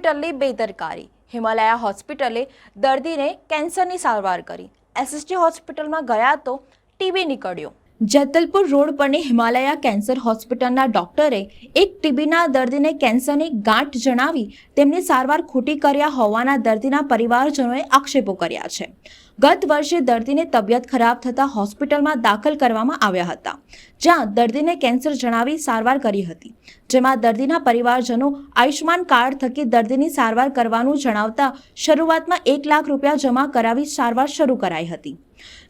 હોસ્પિટલની બેદરકારી. હિમાલયા હોસ્પિટલે દર્દીને કેન્સરની સારવાર કરી. એસએસજી હોસ્પિટલમાં ગયા તો ટીબી નીકળ્યો. જેતલપુર રોડ પરની હિમાલયા કેન્સર હોસ્પિટલના ડોક્ટરે એક ટીબીના દર્દીને કેન્સરની ગાંઠ જણાવી તેમની સારવાર ખોટી કર્યા હોવાના દર્દીના પરિવારજનોએ આક્ષેપો કર્યા છે. ગત વર્ષે દર્દીને તબિયત ખરાબ થતાં હોસ્પિટલમાં દાખલ કરવામાં આવ્યા હતા, જ્યાં દર્દીને કેન્સર જણાવી સારવાર કરી હતી, જેમાં દર્દીના પરિવારજનો આયુષ્માન કાર્ડ થકી દર્દીની સારવાર કરવાનું જણાવતા શરૂઆતમાં 1 લાખ રૂપિયા જમા કરાવી સારવાર શરૂ કરાઈ હતી.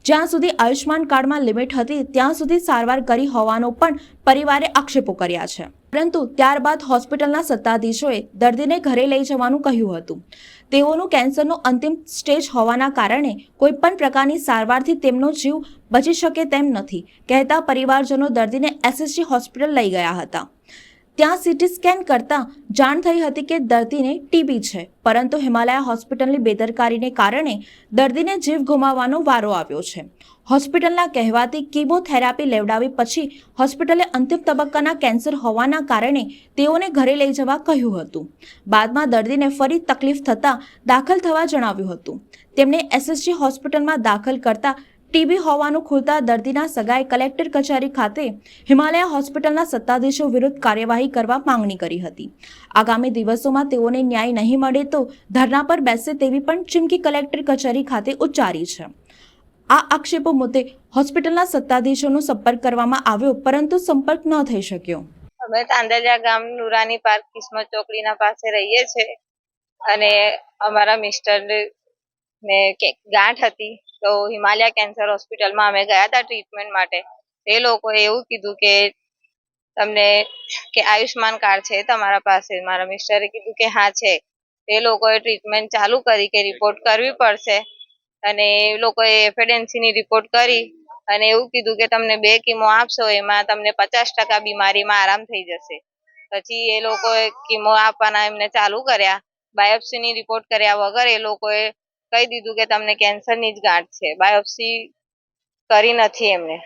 જ્યાં સુધી આયુષ્માન કાર્ડમાં લિમિટ હતી ત્યાં સુધી સારવાર કરી હોવાનો પણ પરિવારે આક્ષેપો કર્યા છે. પરંતુ ત્યારબાદ હોસ્પિટલના સત્તાધીશોએ દર્દીને ઘરે લઈ જવાનું કહ્યું હતું. તેઓનું કેન્સરનો અંતિમ સ્ટેજ હોવાના કારણે કોઈ પણ પ્રકારની સારવારથી તેમનો જીવ બચી શકે તેમ નથી કહેતા પરિવારજનો દર્દીને એસએસજી હોસ્પિટલ લઈ ગયા હતા. ત્યાં સીટી સ્કેન કરતા જાણ થઈ હતી કે દર્દીને ટીબી છે, પરંતુ હિમાલયા હોસ્પિટલની બેદરકારીને કારણે દર્દીને જીવ ગુમાવવાનો વારો આવ્યો છે. હોસ્પિટલના કહેવાથી કીમોથેરાપી લેવડાવી પછી હોસ્પિટલે અંતિમ તબક્કાના કેન્સર હોવાના કારણે તેઓને ઘરે લઈ જવા કહ્યું હતું. બાદમાં દર્દીને ફરી તકલીફ થતાં દાખલ થવા જણાવ્યું હતું. તેમણે એસએસજી હોસ્પિટલમાં દાખલ કરતા ટીબી હોવાનું ખુલતા દર્દીના સગાએ કલેક્ટર કચેરી ખાતે હિમાલયા હોસ્પિટલના સત્તાધીશો વિરુદ્ધ કાર્યવાહી કરવા માંગણી કરી હતી. આગામી દિવસોમાં તેઓને ન્યાય નહીં મળે તો ધરણા પર બેસે તેવી પણ ચીમકી કલેક્ટર કચેરી ખાતે ઉચ્ચારી છે. આ આક્ષેપો મુદ્દે હોસ્પિટલના સત્તાધીશોનો સંપર્ક કરવામાં આવ્યો, પરંતુ સંપર્ક ન થઈ શક્યો. અમે તાંદરિયા ગામ નુરાની પાર્ક કિસ્મત ચોકડીના પાસે રહીએ છીએ અને અમારા મિસ્ટર ને ગાંઠ હતી તો હિમાલયા કેન્સર હોસ્પિટલમાં અમે ગયા હતા ટ્રીટમેન્ટ માટે. એ લોકોએ એવું કીધું કે તમને કે આયુષ્માન કાર્ડ છે તમારા પાસે. મારા મિસ્ટરે કીધું કે હા છે. એ લોકોએ ટ્રીટમેન્ટ ચાલુ કરી કે રિપોર્ટ કરવી પડશે અને એ લોકોએ એફિડન્સીની રિપોર્ટ કરી અને એવું કીધું કે તમને 2 કીમો આપશો એમાં તમને 50% બીમારીમાં આરામ થઈ જશે. પછી એ લોકોએ કીમો આપવાના એમને ચાલુ કર્યા. બાયોપ્સીની રિપોર્ટ કર્યા વગર એ લોકોએ કહી દીધું કે તમને કેન્સરની જ ગાંઠ છે. બાયોપ્સી કરી નથી એમને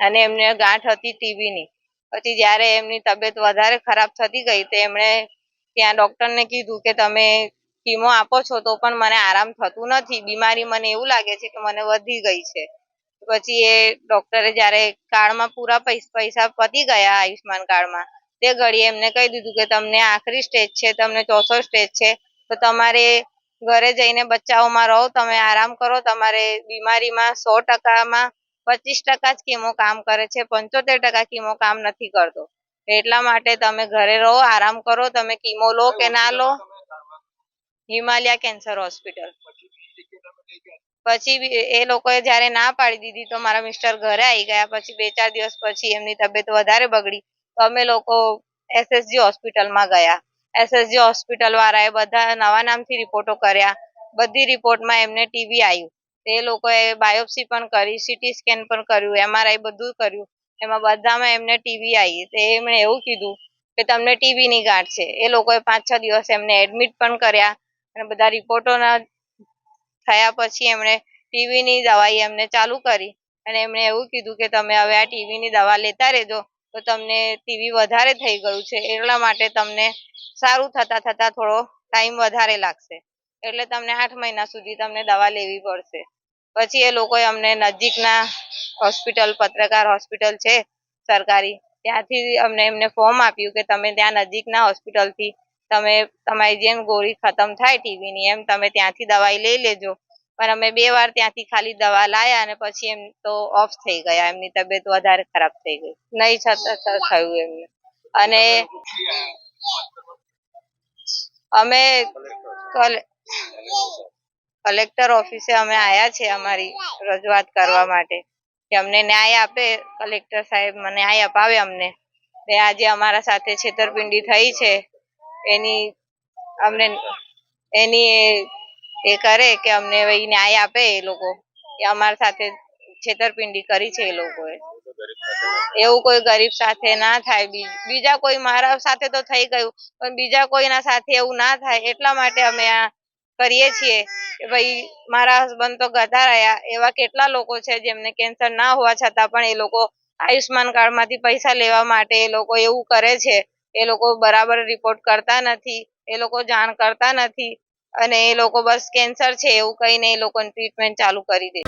અને એમને ગાંઠ હતી ટીબીની. પછી જ્યારે એમની તબિયત વધારે ખરાબ થતી ગઈ તો એમણે ત્યાં ડૉક્ટરને કીધું કે તમે કીમો આપો છો તો પણ મને આરામ થતું નથી, બીમારી મને એવું લાગે છે કે મને વધી ગઈ છે. પછી એ ડૉક્ટરે જ્યારે કાર્ડમાં પૂરા પૈસા પતી ગયા આયુષ્માન કાર્ડમાં તે ઘડીએ એમને કહી દીધું કે તમને આખરી સ્ટેજ છે, તમને ચોથો સ્ટેજ છે, તો તમારે ઘરે જઈને બચ્ચાઓમાં રહો, તમે આરામ કરો. તમારે બીમારીમાં 100%માં 25% જ કીમો કામ કરે છે, 75% કીમો કામ નથી કરતો. એટલા માટે તમે ઘરે રહો, આરામ કરો. તમે કીમો લો કે ના લો. Himalaya cancer hospital. પછી એ લોકોએ જ્યારે ના પાડી દીધી તો મારા મિસ્ટર ઘરે આવી ગયા. પછી 2-4 દિવસ પછી એમની તબિયત વધારે બગડી તો અમે લોકો એસએસજી હોસ્પિટલમાં ગયા. એસએસજી હોસ્પિટલ વાળાએ બધા નવા નામથી રિપોર્ટો કર્યા. બધી રિપોર્ટમાં એમને ટીબી આવ્યું. તે લોકોએ બાયોપ્સી પણ કરી, સીટી સ્કેન પણ કર્યું, એમઆરઆઈ બધું કર્યું. એમાં બધામાં એમને ટીબી આવી. તે એમણે એવું કીધું કે તમને ટીબીની ગાંઠ છે. એ લોકોએ 5-6 દિવસ એમને એડમિટ પણ કર્યા અને બધા રિપોર્ટોના થયા પછી એમણે ટીબીની દવાઈ એમને ચાલુ કરી અને એમણે એવું કીધું કે તમે હવે આ ટીબીની દવા લેતા રહેજો તો તમને ટીબી વધારે થઈ ગયું છે, એટલા માટે તમને સારું થતા થોડો ટાઈમ વધારે લાગશે, એટલે તમને 8 મહિના સુધી તમને દવા લેવી પડશે. પછી એ લોકોએ અમને નજીકના હોસ્પિટલ, પત્રકાર હોસ્પિટલ છે સરકારી, ત્યાંથી એમને ફોર્મ આપ્યું કે તમે ત્યાં નજીકના હોસ્પિટલથી તમે તમારી જેમ ગોળી ખતમ થાય ટીબીની એમ તમે ત્યાંથી દવાઈ લઈ લેજો. પણ અમે 2 વાર ત્યાંથી ખાલી દવા લાયા અને પછી એમ તો ઓફ થઈ ગયા. એમની તબિયત વધારે ખરાબ થઈ ગઈ. નહીં થયું એમને. અને અમે કલેક્ટર ઓફિસે અમે આવ્યા છે અમારી રજૂઆત કરવા માટે કે અમને ન્યાય આપે. કલેક્ટર સાહેબ ન્યાય અપાવે અમને. આજે અમારા સાથે છેતરપિંડી થઈ છે એની એ કરે કે અમને ન્યાય આપે. એ લોકો કે અમારા સાથે છેતરપિંડી કરી છે એ લોકોએ. એવું કોઈ ગરીબ સાથે ના થાય. બીજા કોઈ, મારા સાથે તો થઈ ગયું પણ બીજા કોઈના સાથે એવું ના થાય એટલા માટે અમે આ કરીએ છીએ કે ભાઈ મારા હસબન્ડ તો ગધા રહ્યા. એવા કેટલા લોકો છે જેમને કેન્સર ના હોવા છતાં પણ એ લોકો આયુષ્માન કાર્ડમાંથી પૈસા લેવા માટે એ લોકો એવું કરે છે. એ લોકો બરાબર રિપોર્ટ કરતા નથી એ લોકો જાણ કરતા નથી અને એ લોકો બસ કેન્સર છે એવું કહીને એ લોકોની ટ્રીટમેન્ટ ચાલુ કરી દે.